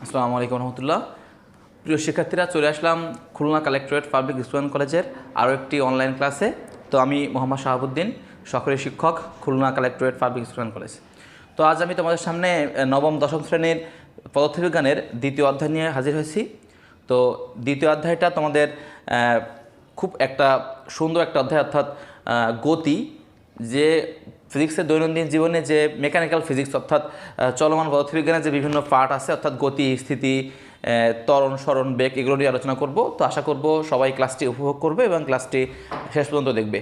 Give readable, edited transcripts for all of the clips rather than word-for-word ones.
আসসালামু আলাইকুম রহমতুল্লাহ। প্রিয় শিক্ষার্থীরা, চলে আসলাম খুলনা কালেক্টরেট পাবলিক স্টুডেন্ট কলেজের আরও একটি অনলাইন ক্লাসে। তো আমি মোহাম্মদ শাহাবুদ্দিন, সহকারী শিক্ষক, Khulna collectorate public student college. তো আজ আমি তোমাদের সামনে নবম দশম শ্রেণীর পদার্থবিজ্ঞানের দ্বিতীয় অধ্যায় নিয়ে হাজির হয়েছি। তো দ্বিতীয় অধ্যায়টা তোমাদের খুব একটা সুন্দর একটা অধ্যায়, অর্থাৎ গতি, যে ফিজিক্সের দৈনন্দিন জীবনে যে মেকানিক্যাল ফিজিক্স অর্থাৎ চলমান পদার্থবিজ্ঞানের যে বিভিন্ন পার্ট আছে, অর্থাৎ গতি, স্থিতি, ত্বরণ, সরণ, বেগ, এগুলো নিয়ে আলোচনা করব। তো আশা করব সবাই ক্লাসটি উপভোগ করবে এবং ক্লাসটি শেষ পর্যন্ত দেখবে।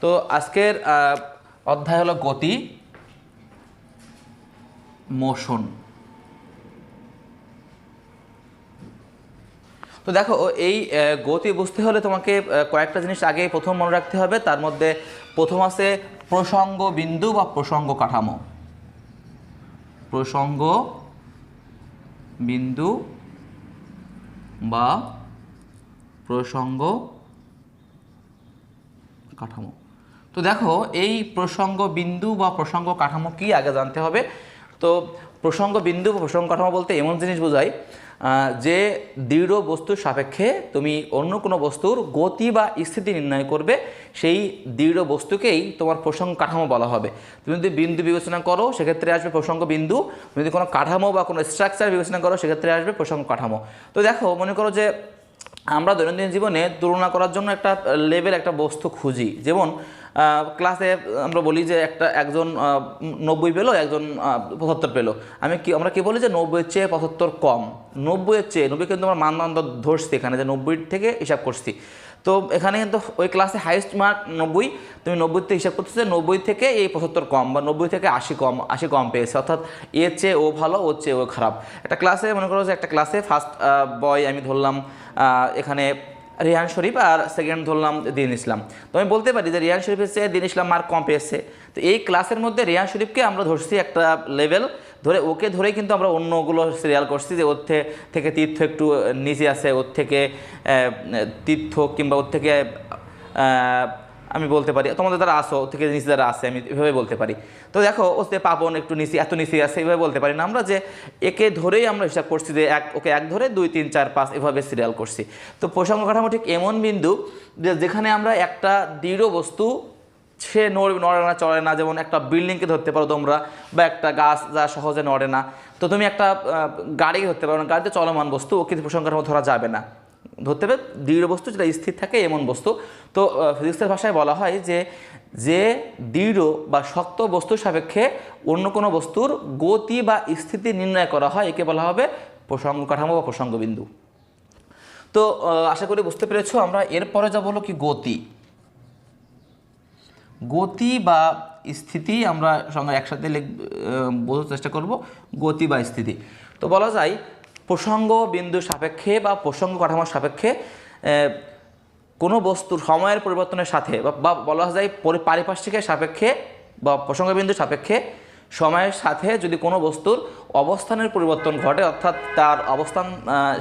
তো আজকের অধ্যায় হলো গতি, মোশন। তো দেখো, এই গতি বুঝতে হলে তোমাকে কয়েকটা জিনিস আগে প্রথম মনে রাখতে হবে। তার মধ্যে প্রথম আছে প্রসঙ্গ বিন্দু বা প্রসঙ্গ কাঠামো। প্রসঙ্গ বিন্দু বা প্রসঙ্গ কাঠামো। তো দেখো, এই প্রসঙ্গ বিন্দু বা প্রসঙ্গ কাঠামো কি আগে জানতে হবে। তো প্রসঙ্গ বিন্দু বা প্রসঙ্গ কাঠামো বলতে এমন জিনিস বোঝায় যে দৃঢ় বস্তুর সাপেক্ষে তুমি অন্য কোনো বস্তুর গতি বা স্থিতি নির্ণয় করবে, সেই দৃঢ় বস্তুকেই তোমার প্রসঙ্গ কাঠামো বলা হবে। তুমি যদি বিন্দু বিবেচনা করো সেক্ষেত্রে আসবে প্রসঙ্গ বিন্দু, তুমি যদি কোনো কাঠামো বা কোনো স্ট্রাকচার বিবেচনা করো সেক্ষেত্রে আসবে প্রসঙ্গ কাঠামো। তো দেখো, মনে করো যে আমরা দৈনন্দিন জীবনে তুলনা করার জন্য একটা লেভেল, একটা বস্তু খুঁজি। যেমন ক্লাসে আমরা বলি যে একজন 90 পেলো, একজন 75 পেলো। আমরা কি বলি যে 90-এর চেয়ে 75 কম। 90-এর চেয়ে 90 কিন্তু আমরা মানদণ্ড ধরছি এখানে, যে 90 থেকে হিসাব করছি। তো এখানে কিন্তু ওই ক্লাসে হাইয়েস্ট মার্ক 90, তুমি 90-তে হিসাব করতেছে 90 থেকে এই 75 কম, বা 90 থেকে 80 কম পেয়েছে, অর্থাৎ এর চেয়ে ও ভালো, ওর চেয়ে ও খারাপ। একটা ক্লাসে মনে করো যে একটা ক্লাসে ফার্স্ট বয় আমি ধরলাম এখানে রিহান শরীফ, আর সেকেন্ড ধরলাম দিন ইসলাম। তো আমি বলতে পারি যে রিহান শরীফের চেয়ে দিন ইসলাম মার্ক কম পেয়েছে। তো এই ক্লাসের মধ্যে রিহান শরীফকে আমরা ধরছি একটা লেভেল ধরে, ওকে ধরেই কিন্তু আমরা অন্যগুলো সিরিয়াল করছি, যে ওর থেকে তীর্থ একটু নিচে আছে, ওর থেকে তীর্থ কিংবা ওর থেকে আমি বলতে পারি তোমাদের দ্বারা আসো, ওর থেকে নিচে দ্বারা আসে, আমি এভাবে বলতে পারি। তো দেখো, ওতে পাবন একটু নিচে, এত নিচে আছে, এভাবে বলতে পারি না আমরা, যে একে ধরেই আমরা হিসাব করছি, যে ওকে এক ধরে 2, 3, 4, 5 এভাবে সিরিয়াল করছি। তো প্রসঙ্গ কাঠামো ঠিক এমন বিন্দু যেখানে আমরা একটা দৃঢ় বস্তু, সে নড়ে না, চড়ে না। যেমন একটা বিল্ডিংকে ধরতে পারো তোমরা, বা একটা গাছ যা সহজে নড়ে না। তো তুমি একটা গাড়িকে ধরতে পারো না, গাড়িতে চলমান বস্তু, ওকে প্রসঙ্গ কাঠামো ধরা যাবে না। ধরতে হবে দৃঢ় বস্তু, যেটা স্থির থাকে এমন বস্তু। তো ফিজিক্সের ভাষায় বলা হয় যে দৃঢ় বা শক্ত বস্তুর সাপেক্ষে অন্য কোনো বস্তুর গতি বা স্থিতি নির্ণয় করা হয়, একে বলা হবে প্রসঙ্গ কাঠামো বা প্রসঙ্গ বিন্দু। তো আশা করি বুঝতে পেরেছো। আমরা এরপরে যা বলো কি গতি। গতি বা স্থিতি আমরা সঙ্গে একসাথে বোঝার চেষ্টা করব। গতি বা স্থিতি, তো বলা যায় প্রসঙ্গ বিন্দু সাপেক্ষে বা প্রসঙ্গ কাঠামোর সাপেক্ষে কোনো বস্তুর সময়ের পরিবর্তনের সাথে, বা বলা যায় পারিপার্শ্বিকের সাপেক্ষে বা প্রসঙ্গ বিন্দুর সাপেক্ষে সময়ের সাথে যদি কোনো বস্তুর অবস্থানের পরিবর্তন ঘটে, অর্থাৎ তার অবস্থান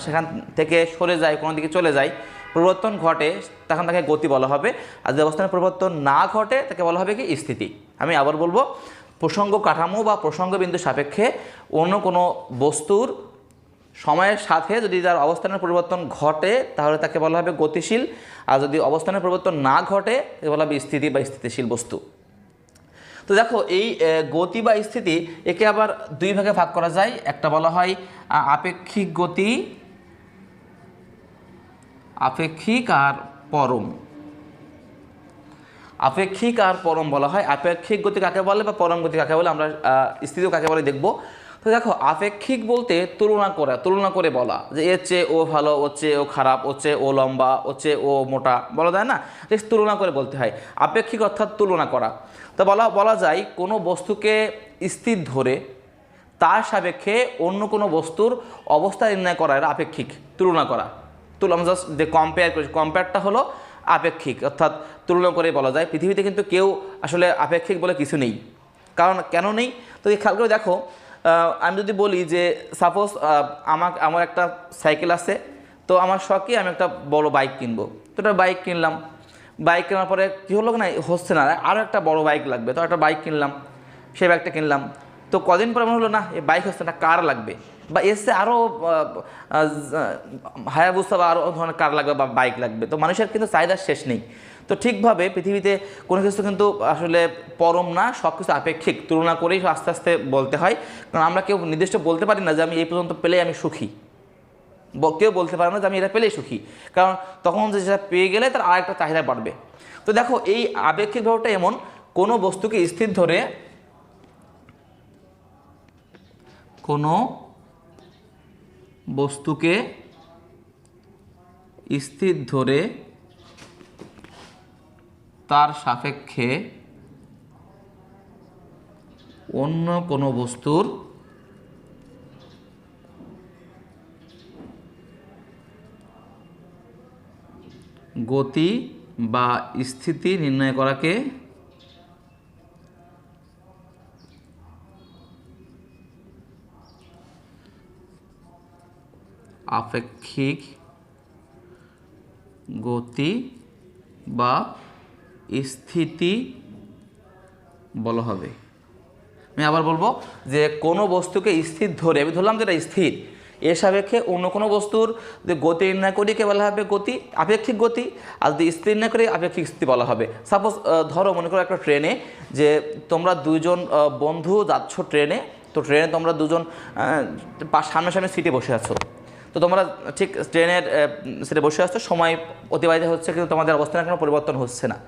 সেখান থেকে সরে যায়, কোনো দিকে চলে যায়, পরিবর্তন ঘটে, তখন তাকে গতি বলা হবে। আর যদি অবস্থানের পরিবর্তন না ঘটে তাকে বলা হবে কি স্থিতি। আমি আবার বলবো, প্রসঙ্গ কাঠামো বা প্রসঙ্গ বিন্দু সাপেক্ষে অন্য কোনো বস্তুর সময়ের সাথে যদি তার অবস্থানের পরিবর্তন ঘটে তাহলে তাকে বলা হবে গতিশীল, আর যদি অবস্থানের পরিবর্তন না ঘটে তাকে বলা হবে স্থিতি বা স্থিতিশীল বস্তু। তো দেখো, এই গতি বা স্থিতি একে আবার দুই ভাগে ভাগ করা যায়। একটা বলা হয় আপেক্ষিক গতি, আপেক্ষিক আর পরম। আপেক্ষিক আর পরম বলা হয়। আপেক্ষিক গতি কাকে বলে বা পরম গতি কাকে বলে, আমরা স্থিতিও কাকে বলে দেখব। তো দেখো, আপেক্ষিক বলতে তুলনা করে বলা, যে এর চেয়ে ও ভালো, ওর চেয়ে ও খারাপ, ওর চেয়ে ও লম্বা, ওর চেয়ে ও মোটা, বলা যায় না, যে তুলনা করে বলতে হয়। আপেক্ষিক অর্থাৎ তুলনা করা। তো বলা যায় কোনো বস্তুকে স্থির ধরে তার সাপেক্ষে অন্য কোনো বস্তুর অবস্থা নির্ণয় করা, এটা আপেক্ষিক। তুলনা করা, আমরা জাস্ট যে কম্পেয়ার করি, কম্পেয়ারটা হলো আপেক্ষিক, অর্থাৎ তুলনা করে বলা যায়। পৃথিবীতে কিন্তু কেউ আসলে আপেক্ষিক বলে কিছু নেই। কারণ কেন নেই, তো খেয়াল করে দেখো, আমি যদি বলি যে সাপোজ আমার একটা সাইকেল আছে, তো আমার শখে আমি একটা বড় বাইক কিনবো। তো একটা বাইক কিনলাম, বাইক কেনার পরে কী হলো না, হচ্ছে না, আরও একটা বড় বাইক লাগবে, তো একটা বাইক কিনলাম, সেই বাইকটা কিনলাম। তো কদিন পরে মনে হলো না এই বাইক হচ্ছে না, কার লাগবে, বা এসে আরও হায়াবুসা বা আরও ধরনের কার লাগবে বা বাইক লাগবে। তো মানুষের কিন্তু চাহিদার শেষ নেই। তো ঠিকভাবে পৃথিবীতে কোনো কিছু কিন্তু আসলে পরম না, সব কিছু আপেক্ষিক, তুলনা করেই আস্তে আস্তে বলতে হয়। কারণ আমরা কেউ নির্দিষ্ট বলতে পারি না যে আমি এই পর্যন্ত পেলেই আমি সুখী, কেউ বলতে পারে না যে আমি এটা পেলেই সুখী, কারণ তখন যে যেটা পেয়ে গেলে তার আরেকটা চাহিদা বাড়বে। তো দেখো এই আপেক্ষিক ভাবটা এমন, কোনো বস্তুকে স্থির ধরে তার সাপেক্ষে অন্য কোনো বস্তুর গতি বা স্থিতি নির্ণয় করাকে আপেক্ষিক গতি বা স্থিতি বলা হবে। আমি আবার বলবো যে কোনো বস্তুকে স্থির ধরে, আমি ধরলাম যেটা স্থির, এর সাপেক্ষে অন্য কোনো বস্তুর যে গতি নির্ণয় করি কে বলা হবে গতি, আপেক্ষিক গতি, আর যদি স্থির নির্ণয় করি আপেক্ষিক স্থিতি বলা হবে। সাপোজ ধরো মনে করো একটা ট্রেনে যে তোমরা দুইজন বন্ধু যাচ্ছ ট্রেনে, তো ট্রেনে তোমরা দুজন সামনাসামনি সিটে বসে আছো। তো তোমরা ঠিক ট্রেনের সিটে বসে আছো, সময় অতিবাহিত হচ্ছে কিন্তু তোমাদের অবস্থানে কোনো পরিবর্তন হচ্ছে না,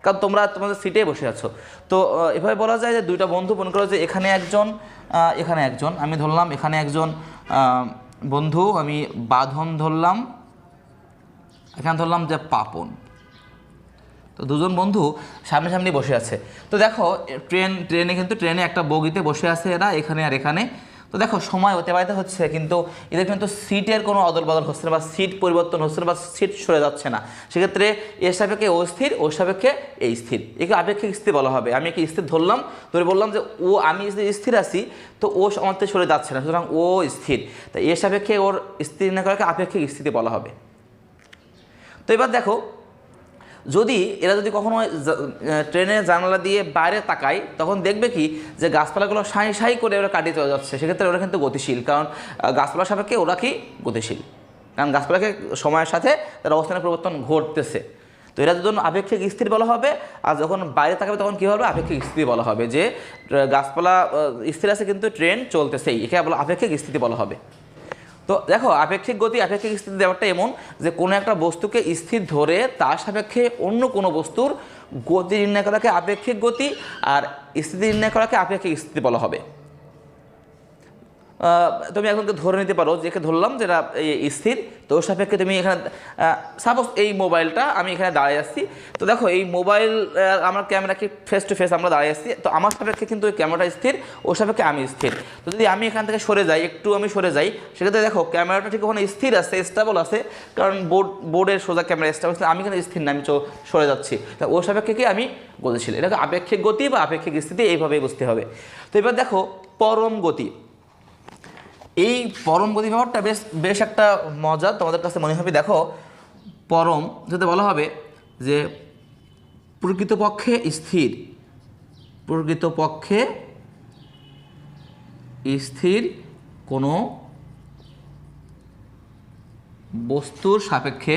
কারণ তোমরা তোমাদের সিটেই বসে আছো। তো এভাবে বলা যায় যে দুইটা বন্ধু, মনে করো যে এখানে একজন আমি ধরলাম এখানে একজন বন্ধু, আমি বাঁধন ধরলাম, এখানে ধরলাম যে পাপন। তো দুজন বন্ধু সামনাসামনি বসে আছে। তো দেখো ট্রেনে একটা বগিতে বসে আছে এরা, এখানে আর এখানে। তো দেখো সময় অতিবাহিত হচ্ছে কিন্তু এদের কিন্তু সিটের কোনো অদল বদল হচ্ছে না, বা সিট পরিবর্তন হচ্ছে না, বা সিট সরে যাচ্ছে না। সেক্ষেত্রে এর সাপেক্ষে ও স্থির, ওর সাপেক্ষে এই স্থির, একে আপেক্ষিক স্থিতি বলা হবে। আমি একে স্থির ধরলাম, ধরে বললাম যে আমি স্থির আছি, তো ও আমার থেকে সরে যাচ্ছে না, সুতরাং ও স্থির। তাই এর সাপেক্ষে ওর স্থির না করাকে আপেক্ষিক স্থিতি বলা হবে। তো এবার দেখো, যদি এরা যদি কখনো ট্রেনের জানালা দিয়ে বাইরে তাকায়, তখন দেখবে কি যে গাছপালাগুলো সাঁই সাঁই করে ওরা কাটিয়ে চলে যাচ্ছে। সেক্ষেত্রে ওরা কিন্তু গতিশীল, কারণ গাছপালার সাপেক্ষে ওরা কি গতিশীল, কারণ গাছপালাকে সময়ের সাথে তার অবস্থানের পরিবর্তন ঘটতেছে। তো এরা দুজন আপেক্ষিক স্থির বলা হবে, আর যখন বাইরে তাকাবে তখন কী হবে, আপেক্ষিক স্থিতি বলা হবে। যে গাছপালা স্থির আছে কিন্তু ট্রেন চলতেছেই, একে বলা আপেক্ষিক স্থিতি বলা হবে। তো দেখো আপেক্ষিক গতি আপেক্ষিক স্থিতি ব্যাপারটা এমন যে কোনো একটা বস্তুকে স্থির ধরে তার সাপেক্ষে অন্য কোনো বস্তুর গতি নির্ণয় করাকে আপেক্ষিক গতি, আর স্থিতি নির্ণয় করাকে আপেক্ষিক স্থিতি বলা হবে। তুমি এখনকে ধরে নিতে পারো, যেকে ধরলাম যেটা স্থির, তো ওর সাপেক্ষে তুমি এখানে সাপোজ এই মোবাইলটা আমি এখানে দাঁড়িয়ে আসছি। তো দেখো এই মোবাইল আমার ক্যামেরাকে ফেস টু ফেস আমরা দাঁড়িয়ে আসছি, তো আমার সাপেক্ষে কিন্তু ওই ক্যামেরাটা স্থির, ওর সাপেক্ষে আমি স্থির। তো যদি আমি এখান থেকে সরে যাই, একটু আমি সরে যাই, সেক্ষেত্রে দেখো ক্যামেরাটা ঠিক ওখানে স্থির আছে, স্টেবল আছে, কারণ বোর্ডের সোজা ক্যামেরা স্টেবল আছে, আমি এখানে স্থির না, আমি সরে যাচ্ছি, তা ওর সাপেক্ষে কি আমি গতিশীল। এটাকে আপেক্ষিক গতি বা আপেক্ষিক স্থিতি এইভাবেই বুঝতে হবে। তো এবার দেখো পরম গতি, এই পরম গতি ব্যাপারটা বেশ একটা মজা তোমাদের কাছে মনে হবে। দেখো পরম যাতে বলা হবে যে প্রকৃতপক্ষে স্থির কোনো বস্তুর সাপেক্ষে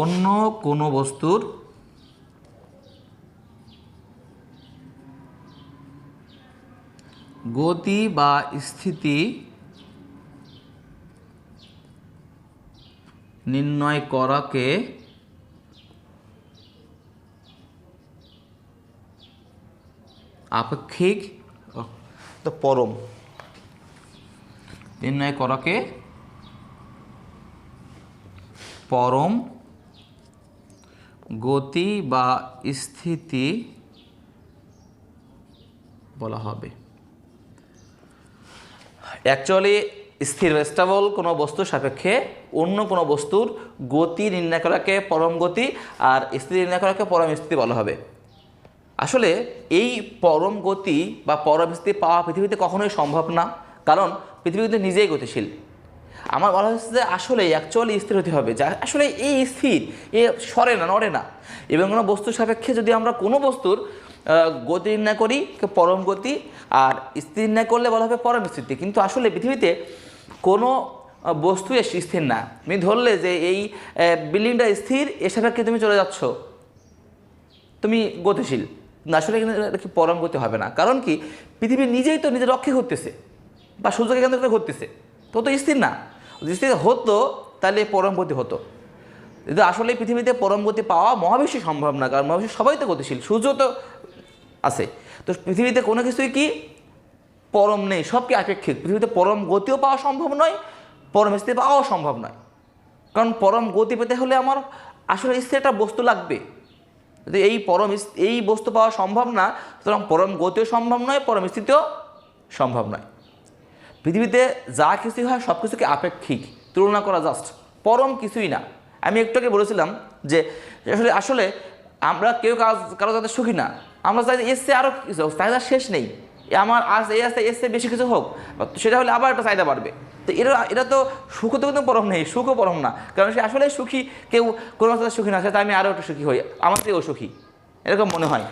অন্য কোনো বস্তুর গতি বা স্থিতি নির্ণয় করাকে আপেক্ষিক তো পরম নির্ণয় করাকে পরম গতি বা স্থিতি বলা হবে। অ্যাকচুয়ালি স্থির স্টেবল কোনো বস্তুর সাপেক্ষে অন্য কোনো বস্তুর গতি নির্ণয় করাকে পরম গতি, আর স্থিতি নির্ণয় করাকে পরম স্থিতি বলা হবে। আসলে এই পরম গতি বা পরম স্থিতি পাওয়া পৃথিবীতে কখনোই সম্ভব না, কারণ পৃথিবী কিন্তু নিজেই গতিশীল। আমার বলা হচ্ছে যে আসলে অ্যাকচুয়ালি স্থির হতে হবে, যা আসলে এই স্থির, এ সরে না, নড়ে না। এবং কোনো বস্তুর সাপেক্ষে যদি আমরা কোনো বস্তুর গতি নির্ণয় করি পরম গতি, আর স্থির নির্ণয় করলে বলা হবে পরম স্থিতি। কিন্তু আসলে পৃথিবীতে কোনো বস্তু স্থির না। তুমি ধরলে যে এই বিল্ডিংটা স্থির, এর সাপেক্ষে তুমি চলে যাচ্ছ, তুমি গতিশীল, আসলে এখানে কি পরম গতি হবে না। কারণ কি, পৃথিবী নিজেই তো নিজের রক্ষে ঘুরতেছে, বা সূর্যকে কেন্দ্র করে ঘুরতেছে, তো স্থির না। যদি স্থির হতো তাহলে পরম গতি হতো। কিন্তু আসলে পৃথিবীতে পরম গতি পাওয়া মহাবিশ্বে সম্ভব না, কারণ মহাবিশ্বে সবাই তো গতিশীল, সূর্য তো আছে। তো পৃথিবীতে কোনো কিছুই কি পরম নেই, সব কি আপেক্ষিক। পৃথিবীতে পরম গতিও পাওয়া সম্ভব নয়, পরম স্থিতি পাওয়াও সম্ভব নয়। কারণ পরম গতি পেতে হলে আমার আসলে স্থির একটা বস্তু লাগবে। যদি এই বস্তু পাওয়া সম্ভব না, সুতরাং পরম গতিও সম্ভব নয়, পরম স্থিতিও সম্ভব নয়। পৃথিবীতে যা কিছুই হয় সব কিছুকে আপেক্ষিক, তুলনা করা জাস্ট, পরম কিছুই না। আমি একটু আগে বলেছিলাম যে আসলে আমরা কেউ কারো যাতে সুখী না, আমরা চাই এসছে আরও কিছু, চাহিদা শেষ নেই, আমার এই আসতে এসছে বেশি কিছু হোক, সেটা হলে আবার একটা চাহিদা বাড়বে। তো এটা তো সুখ তো কিন্তু পরম নেই, সুখও পরম না, কারণ সে আসলে সুখী, কেউ কোনো সাথে সুখী না, সেটা আমি আরও একটু সুখী হই, আমার থেকেও সুখী, এরকম মনে হয়।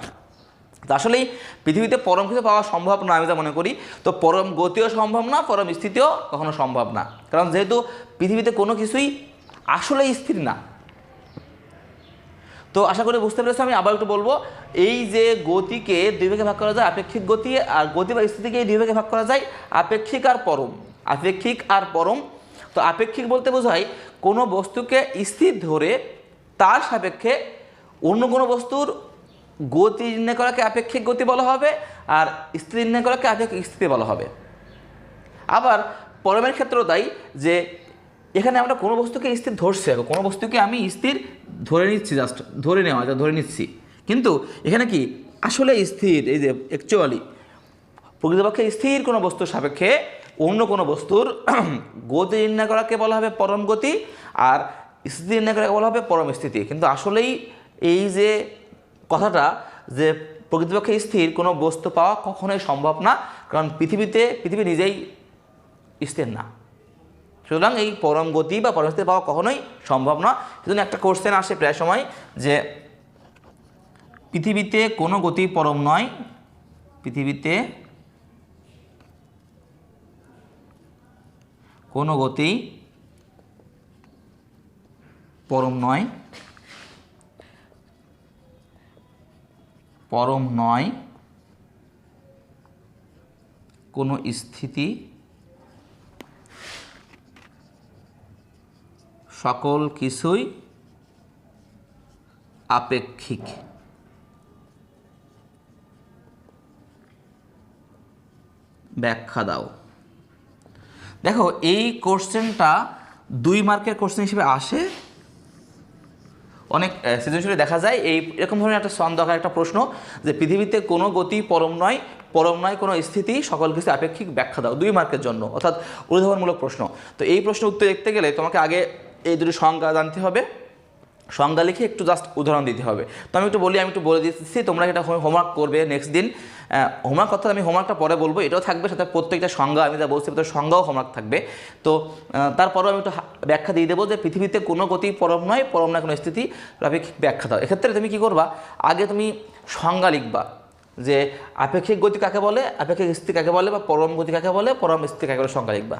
তো আসলেই পৃথিবীতে পরম কিছু পাওয়া সম্ভব না আমি যা মনে করি। তো পরম গতিও সম্ভব না, পরম স্থিতিও কখনো সম্ভব না, কারণ যেহেতু পৃথিবীতে কোনো কিছুই আসলেই স্থির না। তো আশা করি বুঝতে পেরেছো। আমি আবার একটু বলবো, এই যে গতিকে দুই ভাগে ভাগ করা যায়, আপেক্ষিক গতি আর গতি বা স্থিতিকে দুই ভাগে ভাগ করা যায়, আপেক্ষিক আর পরম। আপেক্ষিক আর পরম। তো আপেক্ষিক বলতে বোঝায় কোনো বস্তুকে স্থির ধরে তার সাপেক্ষে অন্য কোনো বস্তুর গতি নির্ণয় করাকে আপেক্ষিক গতি বলা হবে, আর স্থিতি নির্ণয় করাকে আপেক্ষিক স্থিতি বলা হবে। আবার পরমের ক্ষেত্রেও তাই, যে এখানে আমরা কোনো বস্তুকে স্থির ধরছি, কোনো বস্তুকে আমি স্থির ধরে নিচ্ছি, জাস্ট ধরে নিচ্ছি, কিন্তু এখানে কি আসলে স্থির, এই যে অ্যাকচুয়ালি প্রকৃতপক্ষে স্থির কোনো বস্তুর সাপেক্ষে অন্য কোনো বস্তুর গতি নির্ণয় করাকে বলা হবে পরম গতি, আর স্থিতি নির্ণয় করাকে বলা হবে পরম স্থিতি। কিন্তু আসলেই এই যে কথাটা, যে প্রকৃতপক্ষে স্থির কোনো বস্তু পাওয়া কখনোই সম্ভব না, কারণ পৃথিবী নিজেই স্থির না। সুতরাং এই পরম গতি বা পরম স্থিতি পাওয়া কখনোই সম্ভব না। সেজন্য একটা কোশ্চেন আসে প্রায় সময়, যে পৃথিবীতে কোনো গতি পরম নয়, পৃথিবীতে কোনো গতি পরম নয়, কোনো স্থিতি সকল কিছুই আপেক্ষিক। ব্যাখ্যা দাও। দেখো, এই কোশ্চেনটা 2 মার্কের কোশ্চেন হিসেবে আসে, অনেক সৃজনশীলে দেখা যায় এরকম ধরনের একটা ছন্দ আকার একটা প্রশ্ন, যে পৃথিবীতে কোনো গতি পরম নয় কোনো স্থিতি, সকল কিছু আপেক্ষিক, ব্যাখ্যা দাও, 2 মার্কের জন্য, অর্থাৎ উদাহরণমূলক প্রশ্ন। তো এই প্রশ্নের উত্তর দেখতে গেলে তোমাকে আগে এই দুটি সংজ্ঞা জানতে হবে, সংজ্ঞা লিখে একটু জাস্ট উদাহরণ দিতে হবে। তো আমি একটু বলে দিচ্ছি, তোমরা এটা হোমওয়ার্ক করবে নেক্সট দিন। হোমওয়ার্ক অর্থাৎ আমি হোমওয়ার্কটা পরে বলবো, এটাও থাকবে সাথে প্রত্যেকটা সংজ্ঞা, আমি যা বলছি তার সংজ্ঞাও হোমওয়ার্ক থাকবে। তো তারপরেও আমি একটু ব্যাখ্যা দিয়ে দেবো, যে পৃথিবীতে কোনো গতি পরম নয় কোনো স্থিতি, আপেক্ষিক, ব্যাখ্যা দাও। এক্ষেত্রে তুমি কী করবা, আগে তুমি সংজ্ঞা লিখবা, যে আপেক্ষিক গতি কাকে বলে, আপেক্ষিক স্থিতি কাকে বলে, বা পরম গতি কাকে বলে, পরম স্থিতি কাকে বলে, সংজ্ঞা লিখবা।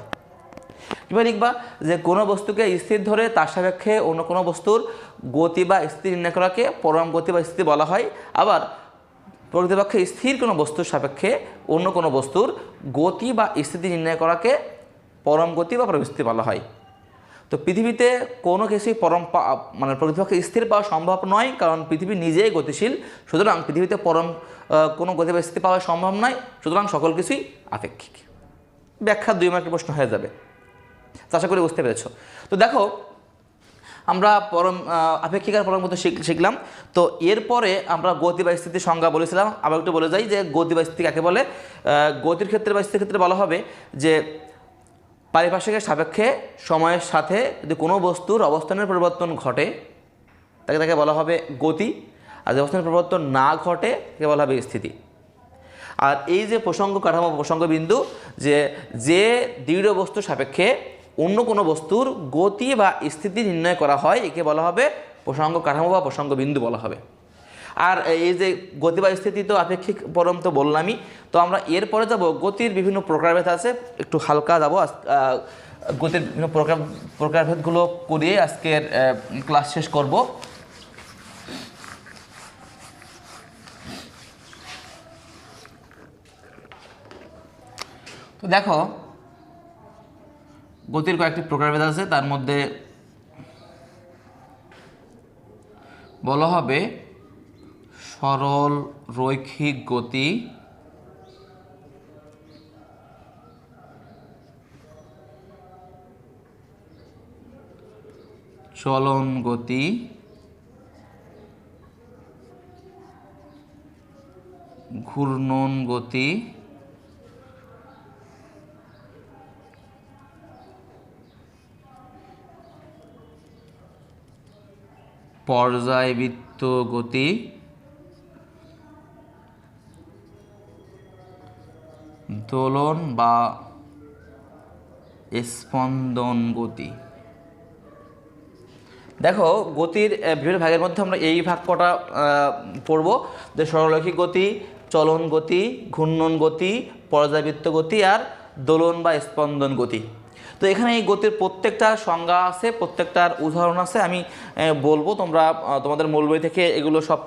কীভাবে লিখবা, যে কোনো বস্তুকে স্থির ধরে তার সাপেক্ষে অন্য কোনো বস্তুর গতি বা স্থিতি নির্ণয় করাকে পরম গতি বা স্থিতি বলা হয়। আবার প্রকৃতপক্ষে স্থির কোনো বস্তুর সাপেক্ষে অন্য কোনো বস্তুর গতি বা স্থিতি নির্ণয় করাকে পরম গতি বা পরম স্থিতি বলা হয়। তো পৃথিবীতে কোনো কিছুই প্রকৃতপক্ষে স্থির পাওয়া সম্ভব নয়, কারণ পৃথিবী নিজেই গতিশীল। সুতরাং পৃথিবীতে পরম কোনো গতি বা স্থিতি পাওয়া সম্ভব নয়, সুতরাং সকল কিছুই আপেক্ষিক। ব্যাখ্যা 2 মার্কের প্রশ্ন হয়ে যাবে, আশা করি বুঝতে পেরেছ। তো দেখো, আমরা আপেক্ষিক আর পরম গতি শিখলাম। তো এরপরে আমরা গতি বা স্থিতির সংজ্ঞা বলেছিলাম, আবার একটু বলে যাই, যে গতি বা স্থিতি কাকে বলে। গতির ক্ষেত্রে বা স্থিতির ক্ষেত্রে বলা হবে, যে পারিপার্শ্বিকের সাপেক্ষে সময়ের সাথে যদি কোনো বস্তুর অবস্থানের পরিবর্তন ঘটে তাকে বলা হবে গতি, আর যে অবস্থানের পরিবর্তন না ঘটে তাকে বলা হবে স্থিতি। আর এই যে প্রসঙ্গ কাঠামো, প্রসঙ্গ বিন্দু, যে দৃঢ় বস্তুর সাপেক্ষে অন্য কোনো বস্তুর গতি বা স্থিতি নির্ণয় করা হয় একে বলা হবে প্রসঙ্গ কাঠামো বা প্রসঙ্গ বিন্দু বলা হবে। আর এই যে গতি বা স্থিতি তো আপেক্ষিক পরম তো বললামই, তো আমরা এরপরে যাব গতির বিভিন্ন প্রকারভেদ আছে, একটু হালকা যাব গতির বিভিন্ন প্রকারভেদগুলো করিয়ে আজকের ক্লাস শেষ করব। তো দেখো গতির কয়েকটি প্রকারভেদ আছে, তার মধ্যে বলা হবে সরল রৈখিক গতি, চলন গতি, ঘূর্ণন গতি, পর্যায়বৃত্ত গতি, দোলন বা স্পন্দন গতি। দেখো গতির বিভিন্ন ভাগের মধ্যে আমরা এই ভাগ কটা পড়ব, যে সরলরৈখিক গতি, চলন গতি, ঘূর্ণন গতি, পর্যায়বৃত্ত গতি আর দোলন বা স্পন্দন গতি। তো এখানে এই গতির প্রত্যেকটা সংজ্ঞা আছে, প্রত্যেকটার উদাহরণ আছে, আমি বলবো, তোমরা তোমাদের মূল বই থেকে এগুলো সব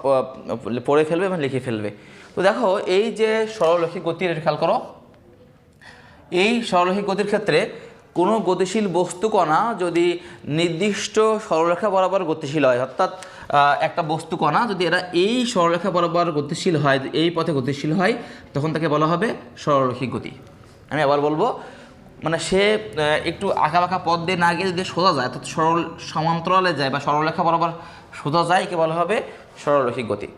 পড়ে ফেলবে এবং লিখে ফেলবে। তো দেখো এই যে সরলরৈখিক গতি, এটা খেয়াল করো, এই সরলরৈখিক গতির ক্ষেত্রে কোনো গতিশীল বস্তু কণা যদি নির্দিষ্ট সরলরেখা বরাবর গতিশীল হয়, অর্থাৎ একটা বস্তু কণা যদি এরা এই সরলরেখা বরাবর গতিশীল হয়, এই পথে গতিশীল হয়, তখন তাকে বলা হবে সরলরৈখিক গতি। আমি আবার বলবো, মানে সে একটু আঁকা বাঁকা পথ দিয়ে না গিয়ে যদি সোজা যায়, অর্থাৎ সরল সমান্তরালে যায় বা সরলরেখা বরাবর সোজা যায়, একে বলা হবে সরলরৈখিক গতি।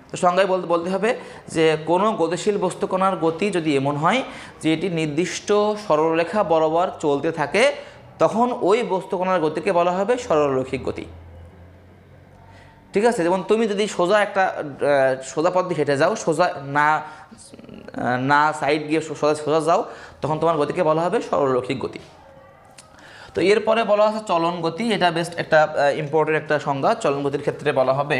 তো সংজ্ঞায় বলতে হবে যে কোনো গতিশীল বস্তু কণার গতি যদি এমন হয় যে এটি নির্দিষ্ট সরলরেখা বরাবর চলতে থাকে, তখন ওই বস্তু কণার গতিকে বলা হবে সরলরৈখিক গতি। ঠিক আছে, যেমন তুমি যদি সোজা একটা সোজা পথ দিয়ে হেঁটে যাও, সোজা না সাইড গিয়ে সোজা যাও, তখন তোমার গতিকে বলা হবে সরলরৈখিক গতি। তো এরপরে বলা আছে চলন গতি, এটা বেস্ট একটা ইম্পর্টেন্ট একটা সংজ্ঞা। চলন গতির ক্ষেত্রে বলা হবে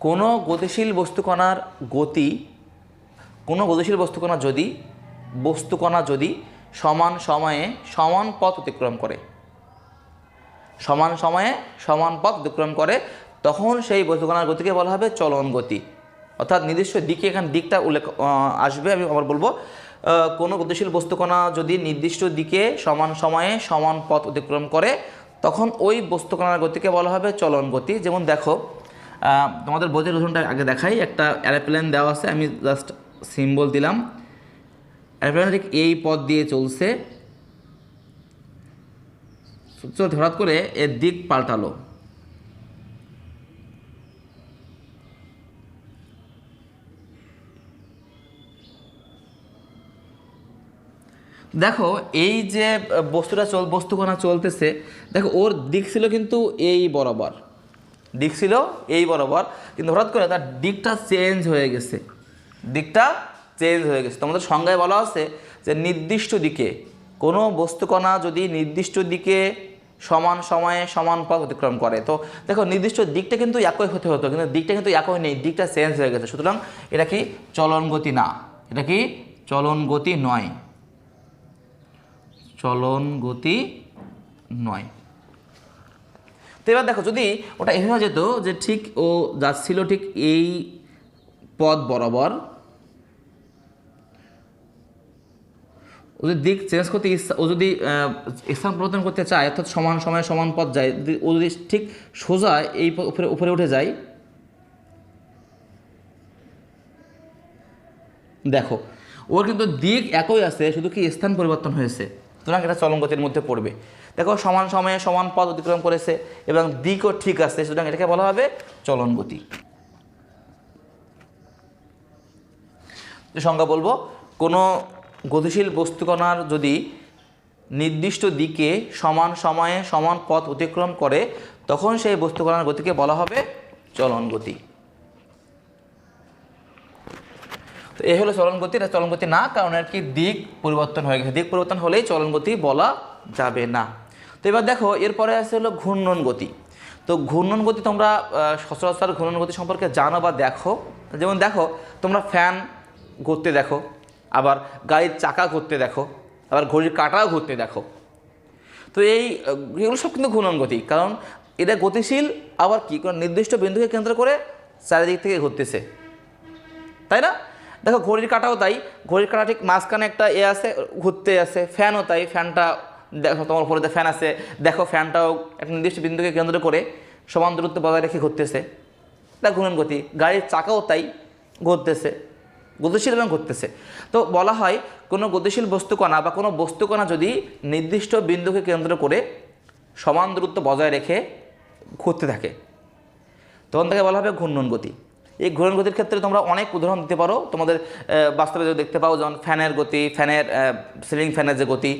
কোনো গতিশীল বস্তুকণার গতি, কোনো গতিশীল বস্তুকণা যদি সমান সময়ে সমান পথ অতিক্রম করে, সমান সময়ে সমান পথ অতিক্রম করে, তখন সেই বস্তুকণার গতিকে বলা হবে চলন গতি। অর্থাৎ নির্দিষ্ট দিকে, এখানে দিকটা উল্লেখ আসবে, আমি আবার বলবো, কোনো গতিশীল বস্তুকণা যদি নির্দিষ্ট দিকে সমান সময়ে সমান পথ অতিক্রম করে, তখন ওই বস্তুকণার গতিকে বলা হবে চলন গতি। যেমন দেখো, তোমাদের বইয়ের উদাহরণটা আগে দেখাই, একটা এরোপ্লেন দেওয়া আছে, আমি জাস্ট সিম্বল দিলাম, এরোপ্লেন ঠিক এই পথ দিয়ে চলছে, হঠাৎ করে এর দিক পাল্টালো, দেখো এই যে বস্তুকণা চলতেছে, দেখো ওর দিক ছিল কিন্তু এই বরাবর, দিক ছিল এই বরাবর, কিন্তু হঠাৎ করে তার দিকটা চেঞ্জ হয়ে গেছে, তোমাদের সংজ্ঞায় বলা আছে যে নির্দিষ্ট দিকে কোনো বস্তুকণা যদি নির্দিষ্ট দিকে সমান সময়ে সমান পথ অতিক্রম করে, তো দেখো নির্দিষ্ট দিকটা কিন্তু একই হতে হতো, কিন্তু দিকটা কিন্তু একই নেই, দিকটা চেঞ্জ হয়ে গেছে, সুতরাং এটা কি চলন গতি না, এটা কি চলন গতি নয়, চলন গতি নয়। তো এবার দেখো, যদি ওটা এভাবে যেত যে ঠিক ও যাচ্ছিল ঠিক এই পথ বরাবর, ও যদি দিক চেঞ্জ করতে ও যদি স্থান পরিবর্তন করতে চায়, অর্থাৎ সমান সময়ে সমান পথ যায়, ও যদি ঠিক সোজা এই উপরে উঠে যায়, দেখো ওর কিন্তু দিক একই আছে, শুধু কি স্থান পরিবর্তন হয়েছে, সুতরাং এটা চলন গতির মধ্যে পড়বে। দেখো সমান সময়ে সমান পথ অতিক্রম করেছে এবং দিকও ঠিক আছে, সুতরাং এটাকে বলা হবে চলন গতি। সংজ্ঞা বলবো, কোনো গতিশীল বস্তুকণার যদি নির্দিষ্ট দিকে সমান সময়ে সমান পথ অতিক্রম করে, তখন সেই বস্তুকণার গতিকে বলা হবে চলন গতি। তো এই হলো চলন গতি। এটা চলন গতি না, কারণ আর কি দিক পরিবর্তন হয়ে গেছে। দিক পরিবর্তন হলেই চলন গতি বলা যাবে না। তো এবার দেখো এরপরে আছে হলো ঘূর্ণন গতি। তো ঘূর্ণন গতি তোমরা সচরাচর ঘূর্ণন গতি সম্পর্কে জানো বা দেখো। যেমন দেখো তোমরা ফ্যান ঘুরতে দেখো, আবার গাড়ির চাকা ঘুরতে দেখো, আবার ঘড়ির কাঁটাও ঘুরতে দেখো। তো এগুলো সব কিন্তু ঘূর্ণন গতি, কারণ এটা গতিশীল, আবার কি কোনো নির্দিষ্ট বিন্দুকে কেন্দ্র করে চারিদিক থেকে ঘুরতেছে, তাই না? দেখো ঘড়ির কাঁটাও তাই, ঘড়ির কাঁটা ঠিক মাঝখানে একটা আছে, ঘুরতে আছে। ফ্যানও তাই, ফ্যানটা দেখো তোমার উপরে ফ্যান আছে, দেখো ফ্যানটাও একটা নির্দিষ্ট বিন্দুকে কেন্দ্র করে সমান দূরত্ব বজায় রেখে ঘুরতেছে, এটা ঘূর্ণন গতি। গাড়ির চাকাও তাই, ঘুরতেছে, গতিশীল এবং ঘুরতেছে। তো বলা হয় কোনো গতিশীল বস্তুকণা বা কোনো বস্তুকণা যদি নির্দিষ্ট বিন্দুকে কেন্দ্র করে সমান দূরত্ব বজায় রেখে ঘুরতে থাকে, তখন তাকে বলা হবে ঘূর্ণন গতি। এই ঘূর্ণন গতির ক্ষেত্রে তোমরা অনেক উদাহরণ দিতে পারো, তোমাদের বাস্তবে যদি দেখতে পাও, যেমন ফ্যানের গতি, ফ্যানের সিলিং ফ্যানের যে গতি,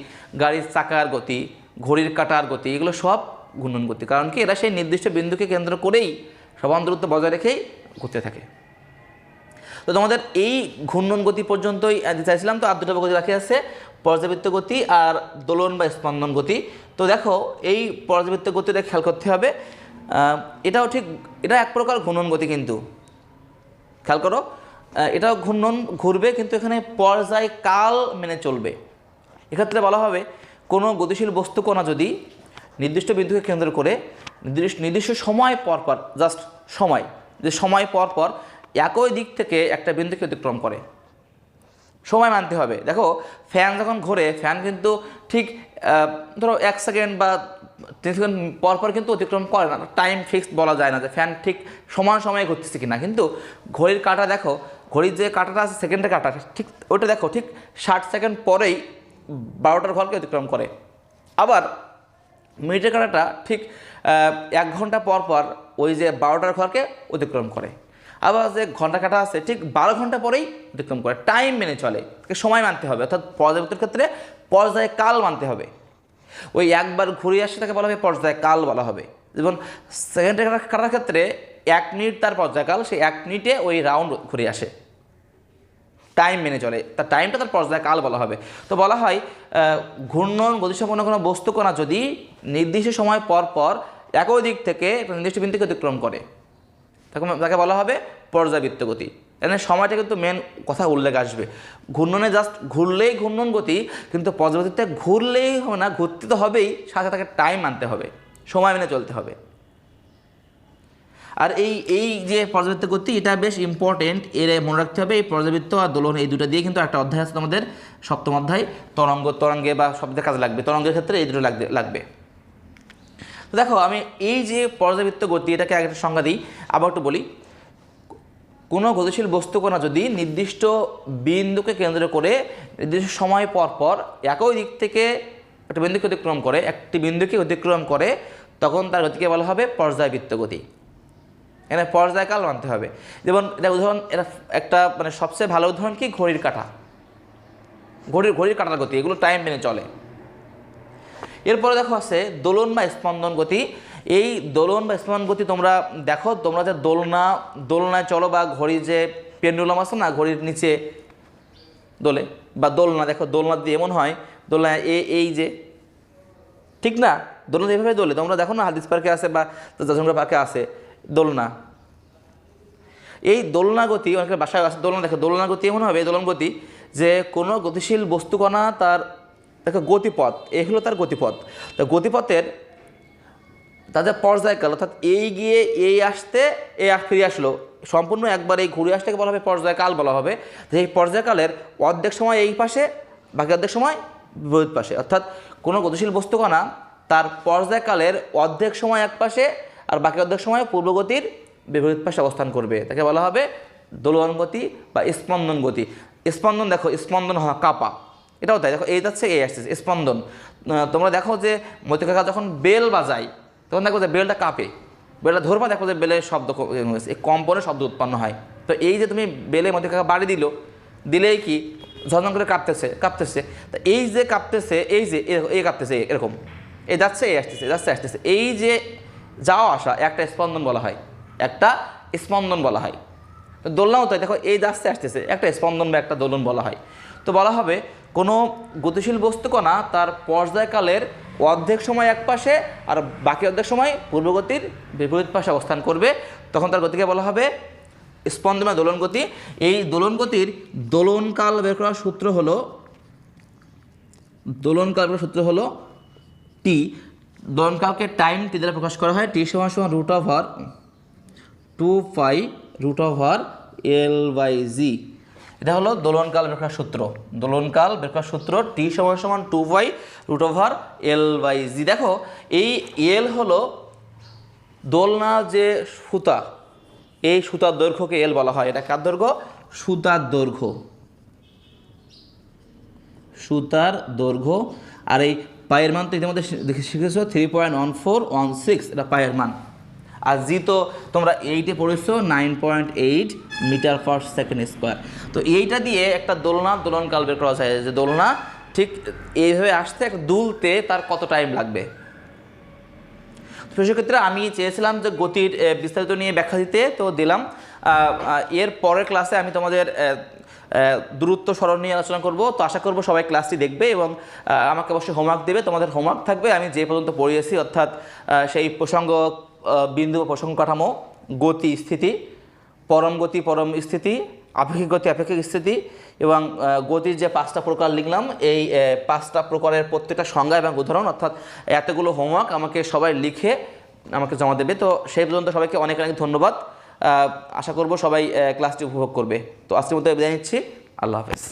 গাড়ির চাকার গতি, ঘড়ির কাঁটার গতি, এগুলো সব ঘূর্ণন গতি। কারণ কি এরা সেই নির্দিষ্ট বিন্দুকে কেন্দ্র করেই সমান দূরত্ব বজায় রেখেই ঘুরতে থাকে। তো তোমাদের এই ঘূর্ণন গতি পর্যন্তই চাইছিলাম। তো আর দুটো গতি বাকি আছে, পর্যাবৃত্ত গতি আর দোলন বা স্পন্দন গতি। তো দেখো এই পর্যাবৃত্ত গতিটা খেয়াল করতে হবে, এটাও ঠিক, এটা এক প্রকার ঘূর্ণন গতি, কিন্তু খেয়াল করো এটাও ঘূর্ণন ঘুরবে, কিন্তু এখানে পর্যায় কাল মেনে চলবে। এক্ষেত্রে বলা হবে কোনো গতিশীল বস্তুকণা যদি নির্দিষ্ট বিন্দুকে কেন্দ্র করে নির্দিষ্ট সময় পর পর, জাস্ট সময়, যে সময় পর পর একই দিক থেকে একটা বিন্দুকে অতিক্রম করে, সময় মানতে হবে। দেখো ফ্যান যখন ঘোরে, ফ্যান কিন্তু ঠিক ধরো 1 সেকেন্ড বা 3 সেকেন্ড পর পর কিন্তু অতিক্রম করে না, টাইম ফিক্সড বলা যায় না যে ফ্যান ঠিক সমান সময়ে ঘুরতেছে কিনা। কিন্তু ঘড়ির কাঁটা দেখো, ঘড়ির যে কাঁটাটা আছে, সেকেন্ডের কাঁটা, ঠিক ওটা দেখো ঠিক 60 সেকেন্ড পরেই 12টার ঘরকে অতিক্রম করে। আবার মিনিটের কাঁটাটা ঠিক 1 ঘন্টা পর পর ওই যে 12টার ঘরকে অতিক্রম করে। আবার যে ঘন্টা কাটা আছে ঠিক 12 ঘন্টা পরেই অতিক্রম করে, টাইম মেনে চলে, সময় মানতে হবে। অর্থাৎ পর্যাবৃত্তের ক্ষেত্রে পর্যায় কাল মানতে হবে। ওই একবার ঘুরে আসে তাকে বলা হবে পর্যায় কাল বলা হবে। যেমন সেকেন্ডের কাটার ক্ষেত্রে 1 মিনিট তার পর্যায়কাল, সেই 1 মিনিটে ওই রাউন্ড ঘুরে আসে, টাইম মেনে চলে, তার টাইমটা তার পর্যায়কাল বলা হবে। তো বলা হয় ঘূর্ণন গতিসম্পন্ন কোনো বস্তুকণা যদি নির্দিষ্ট সময় পর পর একই দিক থেকে নির্দিষ্ট বিন্দুকে অতিক্রম করে, তাকে বলা হবে পর্যাবৃত্ত গতি। এখানে সময়টা কিন্তু মেন কথা উল্লেখ আসবে। ঘূর্ণনে জাস্ট ঘুরলেই ঘূর্ণন গতি, কিন্তু পর্যাবৃত্তে ঘুরলেই হবে না, ঘুরতে তো হবেই, সাথে তাকে টাইম মানতে হবে, সময় মেনে চলতে হবে। আর এই যে পর্যাবৃত্ত গতি, এটা বেশ ইম্পর্টেন্ট, এর মনে রাখতে হবে। এই পর্যাবৃত্ত আর দোলন, এই দুটো দিয়ে কিন্তু একটা অধ্যায় আছে তোমাদের, 7ম অধ্যায়, তরঙ্গে বা শব্দের কাজে লাগবে, তরঙ্গের ক্ষেত্রে এই দুটো লাগবে। তো দেখো আমি এই যে পর্যাবৃত্ত গতি, এটাকে আগে একটা সংজ্ঞা দিই, আবার একটু বলি। কোনো গতিশীল বস্তুকণা যদি নির্দিষ্ট বিন্দুকে কেন্দ্র করে নির্দিষ্ট সময় পর পর একই দিক থেকে একটা বিন্দুকে অতিক্রম করে, তখন তার গতিকে বলা হবে পর্যাবৃত্ত গতি। এখানে পর্যায়কাল মানতে হবে। যেমন এটা উদাহরণ, এটা একটা মানে সবচেয়ে ভালো উদাহরণ কি, ঘড়ির কাঁটা, ঘড়ির কাঁটার গতি, এগুলো টাইম মেনে চলে। এরপরে দেখো আছে দোলন বা স্পন্দন গতি। এই দোলন বা স্পন্দন গতি তোমরা দেখো, তোমরা যে দোলনায় চলো, বা ঘড়ির যে পেন্ডুলাম আছে না, ঘড়ির নিচে দোলে, বা দোলনা, দেখো দোলনা দিয়ে এমন হয়, দোলনা এই যে, ঠিক না, দোলনা এইভাবে দোলে, তোমরা দেখো না হাদিস পার্কে আছে বা জাজুমরা পার্কে আছে দোলনা। এই দোলনা গতি অনেকের বাসায় আছে দোলনা, দেখো দোলনা গতি এমন হবে, দোলন গতি, যে কোনো গতিশীল বস্তুকণা তার দেখো গতিপথ, এই হলো তার গতিপথ। তো গতিপথের তাদের পর্যায়কাল, অর্থাৎ এই গিয়ে এই আসতে ফিরে আসলো, সম্পূর্ণ একবার এই ঘুরে আসতে বলা হবে পর্যায়কাল বলা হবে। যে এই পর্যায়কালের অর্ধেক সময় এই পাশে, বাকি অর্ধেক সময় বিপরীত পাশে। অর্থাৎ কোনো গতিশীল বস্তুকণা তার পর্যায়কালের অর্ধেক সময় এক পাশে আর বাকি অর্ধেক সময় পূর্বগতির বিপরীত পাশে অবস্থান করবে, তাকে বলা হবে দোলন গতি বা স্পন্দন গতি। স্পন্দন দেখো, স্পন্দন হয় কাঁপা, এটাও তাই, দেখো এই যাচ্ছে এই আসছে স্পন্দন। তোমরা দেখো যে মতি কাকা যখন বেল বাজায়, তখন দেখো যে বেলটা কাঁপে, বেলটা ধরবা, দেখো যে বেলের শব্দ হয়েছে, এই কম্পনের শব্দ উৎপন্ন হয়। তো এই যে তুমি বেলে মতি কাকা বাড়ি দিলেই কি ঝনঝন করে কাঁপতেছে। তো এই যে কাঁপতেছে, এই কাঁপতেছে এরকম, এই যাচ্ছে এই আসতেছে, এই যে যাওয়া আসা একটা স্পন্দন বলা হয়, দোলনাও তাই, দেখো এই যাচ্ছে আসতেছে, একটা স্পন্দন বা একটা দোলন বলা হয়। তো বলা হবে কোনো গতিশীল বস্তুকণা তার পর্যায়কালের অর্ধেক সময় এক পাশে আর বাকি অর্ধেক সময় পূর্বগতির বিপরীত পাশে অবস্থান করবে, তখন তার গতিকে বলা হবে স্পন্দন বা দোলন গতি। এই দোলন গতির দোলনকাল বের করার সূত্র হলো টি। দোলনকালকে টাইম টি দ্বারা প্রকাশ করা হয়। টি সমান সমান √2π√L/g। এটা হলো দোলনকাল বের করার সূত্র। দোলনকাল বের করার সূত্র টি সমান সমান 2π√L/g। দেখো এই এল হলো দোলনা যে সুতা, এই সুতার দৈর্ঘ্যকে এল বলা হয়। এটা কার দৈর্ঘ্য? সুতার দৈর্ঘ্য, সুতার দৈর্ঘ্য। আর এই পায়ের মান তো ইতিমধ্যে শিখেছো 3.1416, এটা পায়ের মান। আর জি তো তোমরা 8-এ পড়েছো 9.8 মিটার/সেকেন্ড স্কোয়ার। তো এইটা দিয়ে একটা দোলনকাল বের করা যায়, যে দোলনা ঠিক এইভাবে আসতে একটা দুলতে তার কত টাইম লাগবে। তো সেক্ষেত্রে আমি চেয়েছিলাম যে গতির বিস্তারিত নিয়ে ব্যাখ্যা দিতে, তো দিলাম। এর পরের ক্লাসে আমি তোমাদের দূরত্ব সরণ নিয়ে আলোচনা করব। তো আশা করব সবাই ক্লাসটি দেখবে এবং আমাকে অবশ্যই হোমওয়ার্ক দেবে। তোমাদের হোমওয়ার্ক থাকবে আমি যে পর্যন্ত পড়িয়েছি, অর্থাৎ সেই প্রসঙ্গ বিন্দু বা প্রসঙ্গ কাঠামো, গতি স্থিতি, পরম গতি পরম স্থিতি, আপেক্ষিক গতি আপেক্ষিক স্থিতি এবং গতির যে 5টা প্রকার লিখলাম, এই 5টা প্রকারের প্রত্যেকটা সংজ্ঞা এবং উদাহরণ, অর্থাৎ এতগুলো হোমওয়ার্ক আমাকে সবাই লিখে আমাকে জমা দেবে। তো সেই পর্যন্ত সবাইকে অনেক অনেক ধন্যবাদ। আশা করব সবাই ক্লাসটি উপভোগ করবে। তো আজকের মধ্যে বিদায় নিচ্ছি। আল্লাহ হাফেজ।